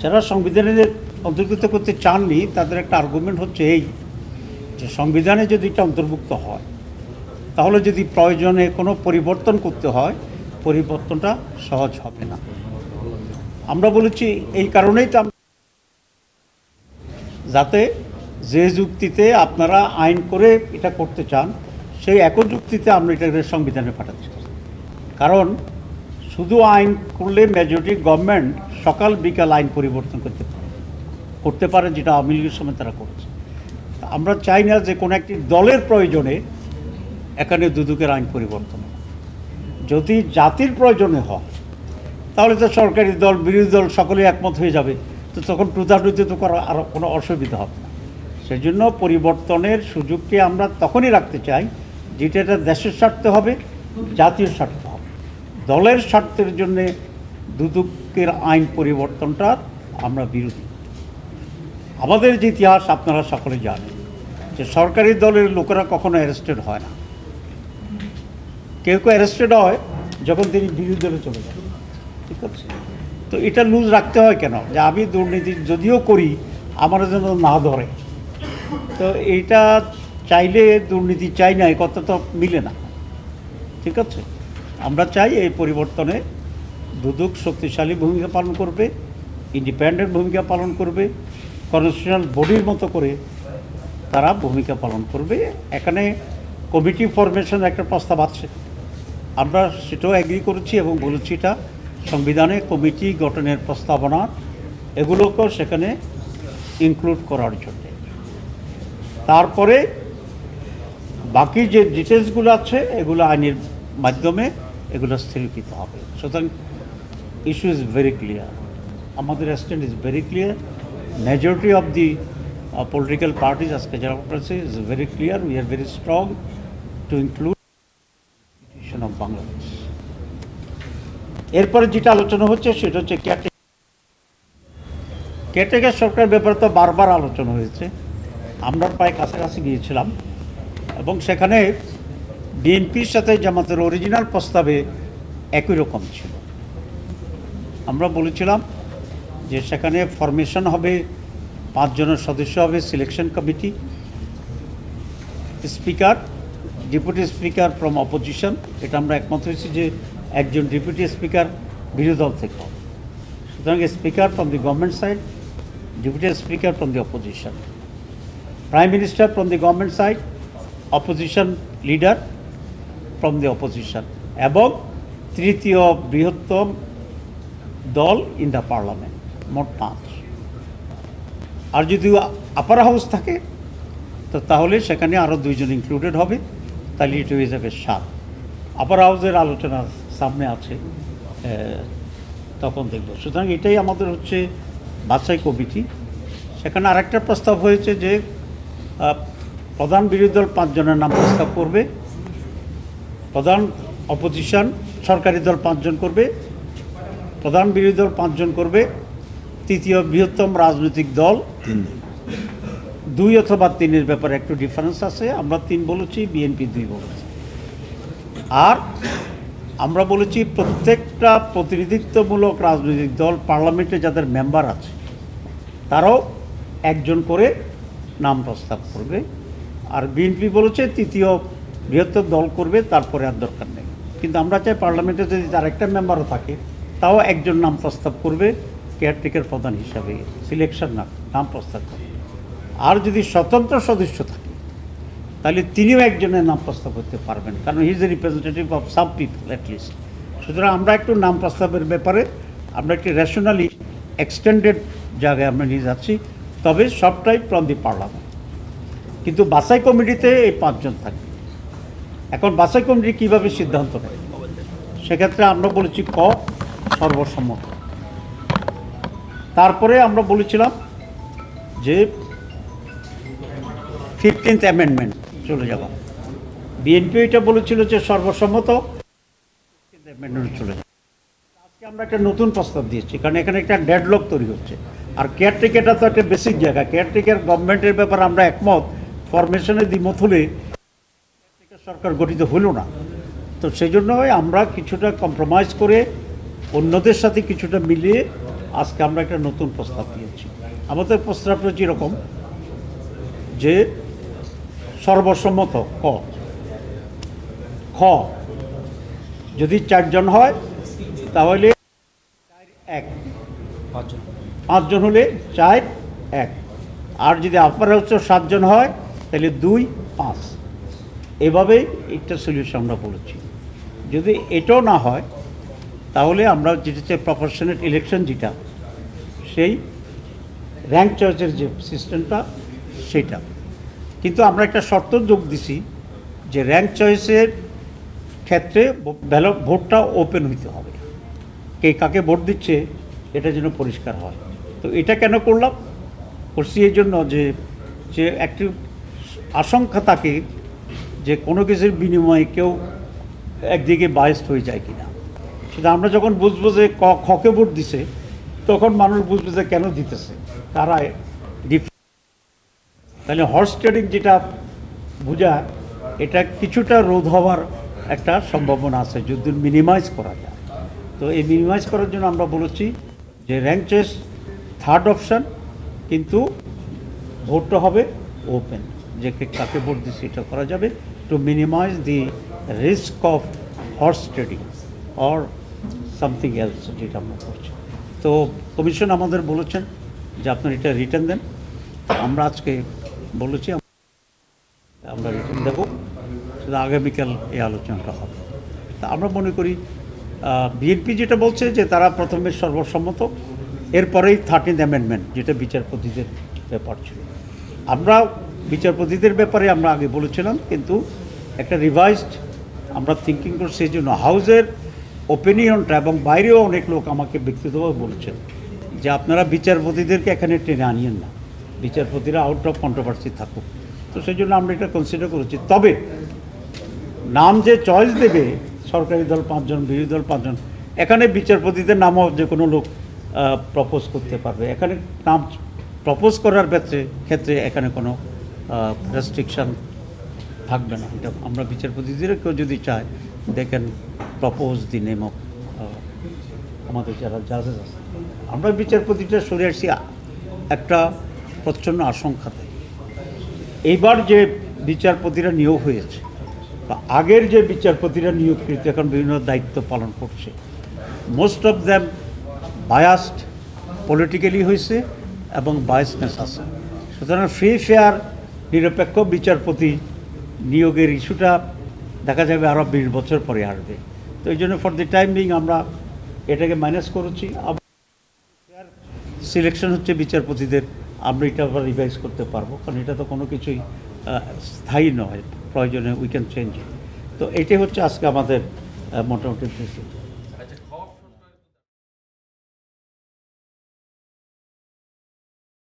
যারা সংবিধানের অন্তর্ভুক্ত করতে চাননি তাদের একটা আর্গুমেন্ট হচ্ছে এই যে সংবিধানে যদি এটা অন্তর্ভুক্ত হয় তাহলে যদি প্রয়োজনে কোনো পরিবর্তন করতে হয় পরিবর্তনটা সহজ হবে না। আমরা বলেছি এই কারণেই তো যাতে যে যুক্তিতে আপনারা আইন করে এটা করতে চান সেই একই যুক্তিতে আমরা এটাকে সংবিধানে পাঠাচ্ছি। কারণ শুধু আইন করলে মেজরিটি গভর্নমেন্ট সকাল বিকাল আইন পরিবর্তন করতে পারে, যেটা আওয়ামী লীগের সময় তারা করছে। আমরা চাই না যে কোনো একটি দলের প্রয়োজনে এখানে দুদকের আইন পরিবর্তন হয়। যদি জাতির প্রয়োজনে হয় তাহলে তো সরকারি দল বিরোধী দল সকলে একমত হয়ে যাবে, তো তখন প্রতিনিধিত্ব করার আর কোনো অসুবিধা হবে না। সেই জন্য পরিবর্তনের সুযোগটি আমরা তখনই রাখতে চাই যেটা এটা দেশের স্বার্থে হবে, জাতীয় স্বার্থে হবে। দলের স্বার্থের জন্যে দুদকের আইন পরিবর্তনটা আমরা বিরোধী। আমাদের যে ইতিহাস আপনারা সকলে জানেন যে সরকারি দলের লোকেরা কখনো অ্যারেস্টেড হয় না। কেউ কেউ অ্যারেস্টেড হয় যখন তিনি বিরোধী দলে চলে যান, ঠিক আছে? তো এটা লুজ রাখতে হয় কেন? যে আমি দুর্নীতি যদিও করি আমার যেন না ধরে। তো এইটা চাইলে দুর্নীতি চাই না, এই কথা তো মিলে না, ঠিক আছে? আমরা চাই এই পরিবর্তনে দুদক শক্তিশালী ভূমিকা পালন করবে, ইন্ডিপেন্ডেন্ট ভূমিকা পালন করবে, কনস্টিটিউশনাল বডির মতো করে তারা ভূমিকা পালন করবে। এখানে কমিটি ফরমেশন একটা প্রস্তাব আছে, আমরা সেটাও এগ্রি করেছি এবং বলেছি এটা সংবিধানে কমিটি গঠনের প্রস্তাবনা এগুলোকেও সেখানে ইনক্লুড করার জন্য। তারপরে বাকি যে ডিটেলসগুলো আছে এগুলো আইনের মাধ্যমে এগুলো স্থিরীকৃত হবে। সুতরাং ইস্যু ইজ ভেরি ক্লিয়ার, আমাদের stand is very clear. Majority of the political parties আজকে যারা করেছে is very clear, we are very strong two include constitution of Bangladesh. এরপরে যেটা আলোচনা হচ্ছে সেটা হচ্ছে কেয়ারটেকার সরকারের ব্যাপারে তো বারবার আলোচনা হয়েছে। আমরা প্রায় কাছাকাছি গিয়েছিলাম এবং সেখানে বিএনপির সাথে জামাতের অরিজিনাল প্রস্তাবে একই রকম ছিল। আমরা বলেছিলাম যে সেখানে ফরমেশন হবে, 5 জনের সদস্য হবে, selection committee, speaker, deputy speaker from opposition. এটা আমরা একমত হয়েছি যে একজন ডেপুটি স্পিকার বিরোধী দল থেকে হবে। সুতরাং speaker from the government side, deputy speaker from the opposition, prime minister from the government side, opposition leader from the opposition, এবং তৃতীয় বৃহত্তম দল ইন দ্য পার্লামেন্ট, মোট 5। আর যদি আপার হাউস থাকে তো তাহলে সেখানে আরও 2 জন ইনক্লুডেড হবে, তাহলে এটা হয়ে যাবে 7। আপার হাউসের আলোচনা সামনে আছে, তখন দেখব। সুতরাং এটাই আমাদের হচ্ছে বাছাই কমিটি। সেখানে আরেকটা প্রস্তাব হয়েছে যে প্রধান বিরোধী দল 5 জনের নাম প্রস্তাব করবে, প্রধান অপোজিশন সরকারি দল 5 জন করবে, প্রধান বিরোধী দল 5 জন করবে, তৃতীয় বৃহত্তম রাজনৈতিক দল 3 জন। 2 অথবা 3-এর ব্যাপারে একটু ডিফারেন্স আছে, আমরা 3 বলেছি, বিএনপি 2 বলেছে। আর আমরা বলেছি প্রত্যেকটা প্রতিনিধিত্বমূলক রাজনৈতিক দল পার্লামেন্টে যাদের মেম্বার আছে তারাও 1 জন করে নাম প্রস্তাব করবে। আর বিএনপি বলেছে তৃতীয় বৃহত্তম দল করবে, তারপরে আর দরকার নেই। কিন্তু আমরা চাই পার্লামেন্টে যদি তার একটা মেম্বারও থাকে তাও 1 জন নাম প্রস্তাব করবে কেয়ারটেকার প্রধান হিসাবে, সিলেকশন নাম প্রস্তাব করবে। আর যদি স্বতন্ত্র সদস্য থাকে তাহলে তিনিও 1 জনের নাম প্রস্তাব করতে পারবেন, কারণ he is a representative of some people at least. সুতরাং আমরা একটু নাম প্রস্তাবের ব্যাপারে আমরা একটি রেশনালি এক্সটেন্ডেড জায়গায় আমরা নিয়ে যাচ্ছি, তবে সবটাই ফ্রম দি পার্লামেন্ট। কিন্তু বাছাই কমিটিতে এই 5 জন থাকবে। এখন বাছাই কমিটি কীভাবে সিদ্ধান্ত নেয়, সেক্ষেত্রে আমরা বলেছি সর্বসম্মত। তারপরে আমরা বলেছিলাম যে 15th অ্যামেন্ডমেন্ট চলে যাওয়া। বিএনপি এটা বলেছিল যে সর্বসম্মত 15th অ্যামেন্ডমেন্ট চলে যাবে। আজকে আমরা একটা নতুন প্রস্তাব দিয়েছি, কারণ এখানে একটা ডেডলক তৈরি হচ্ছে। আর কেয়ারটেকারটা তো একটা বেসিক জায়গা, কেয়ারটেকার গভর্নমেন্টের ব্যাপারে আমরা একমত, ফরমেশনে দ্বিমত হলে কেয়ারটেকার সরকার গঠিত হলো না। তো সেই জন্য আমরা কিছুটা কম্প্রোমাইজ করে অন্যদের সাথে কিছুটা মিলিয়ে আজকে আমরা একটা নতুন প্রস্তাব দিয়েছি। আমাদের প্রস্তাবটা যেরকম যে সর্বসম্মত খ যদি 4 জন হয় তাহলে 4-1, 5 জন হলে 4-1, আর যদি আপার হচ্ছে 7 জন হয় তাহলে 2-5। এভাবেই একটা সলিউশন আমরা বলেছি। যদি এটাও না হয় তাহলে আমরা যেটা হচ্ছে প্রপোর্শনেট ইলেকশন, যেটা সেই র্যাঙ্ক চয়েসের যে সিস্টেমটা সেটা, কিন্তু আমরা একটা শর্ত যোগ দিছি যে র্যাঙ্ক চয়েসের ক্ষেত্রে ভোটটা ওপেন হইতে হবে, কে কাকে ভোট দিচ্ছে এটা যেন পরিষ্কার হয়। তো এটা কেন করছি এই জন্য যে একটি আশঙ্কা থাকে যে কোনো কিছুর বিনিময়ে কেউ একদিকে বায়াসড হয়ে যায় কিনা। সেটা আমরা যখন বুঝবো যে খকে ভোট দিছে তখন মানুষ বুঝবে যে কেন দিতেছে, তারা তাহলে হর্স ট্রেডিং যেটা বোঝায় এটা কিছুটা রোধ হওয়ার একটা সম্ভাবনা আছে যদি মিনিমাইজ করা যায়। তো এই মিনিমাইজ করার জন্য আমরা বলেছি যে র্যাঙ্ক চয়েস থার্ড অপশান, কিন্তু ভোটটা হবে ওপেন, যে কাকে ভোট দিচ্ছে এটা করা যাবে to minimize the risk of horse trading or something else, যেটা আমরা করছি। তো কমিশন আমাদের বলেছেন যে আপনার এটা রিটার্ন দেন। আমরা আজকে বলেছি আমরা রিটার্ন দেবো, সেটা আগামীকাল এই আলোচনাটা হবে। তা আমরা মনে করি বিএনপি যেটা বলছে যে তারা প্রথমে সর্বসম্মত, এরপরেই 13th অ্যামেন্ডমেন্ট যেটা বিচারপতিদের ব্যাপার ছিল। আমরা বিচারপতিদের ব্যাপারে আমরা আগে বলেছিলাম, কিন্তু একটা রিভাইজড আমরা থিঙ্কিং করছি। এই জন্য হাউসের ওপিনিয়নটা এবং বাইরেও অনেক লোক আমাকে ব্যক্তিগতভাবে বলেছেন যে আপনারা বিচারপতিদেরকে এখানে টেনে আনিয়েন না, বিচারপতিরা আউট অফ কন্ট্রোভার্সি থাকুক। তো সেই জন্য আমরা এটা কনসিডার করেছি। তবে নাম যে চয়েস দেবে, সরকারি দল 5 জন, বিরোধী দল 5 জন, এখানে বিচারপতিদের নামও যে কোনো লোক প্রপোজ করতে পারবে। এখানে নাম প্রপোজ করার ক্ষেত্রে এখানে কোনো রেস্ট্রিকশান থাকবে না। এটা আমরা বিচারপতিদের কেউ যদি চায় দেখেন প্রপোজ দি নেম অফ আমাদের যারা জাজেস আছে। আমরা বিচারপতিটা সরে আসছি একটা প্রচ্ছন্ন আশঙ্কাতে। এইবার যে বিচারপতিরা নিয়োগ হয়েছে বা আগের যে বিচারপতিরা নিয়োগকৃত এখন বিভিন্ন দায়িত্ব পালন করছে, most of them biased politically হয়েছে এবং বায়াসনেস আছে। সুতরাং ফ্রি ফেয়ার নিরপেক্ষ বিচারপতি নিয়োগের ইস্যুটা দেখা যাবে আরও 20 বছর পরে আসবে। তো এই জন্য ফর দি টাইম বিং আমরা এটাকে মাইনাস করেছি। ফেয়ার সিলেকশন হচ্ছে বিচারপতিদের, আমরা এটা আবার রিভাইজ করতে পারবো, কারণ এটা তো কোনো কিছুই স্থায়ী নয়, প্রয়োজনে উই ক্যান চেঞ্জ। তো এটাই হচ্ছে আজকে আমাদের মোটামুটি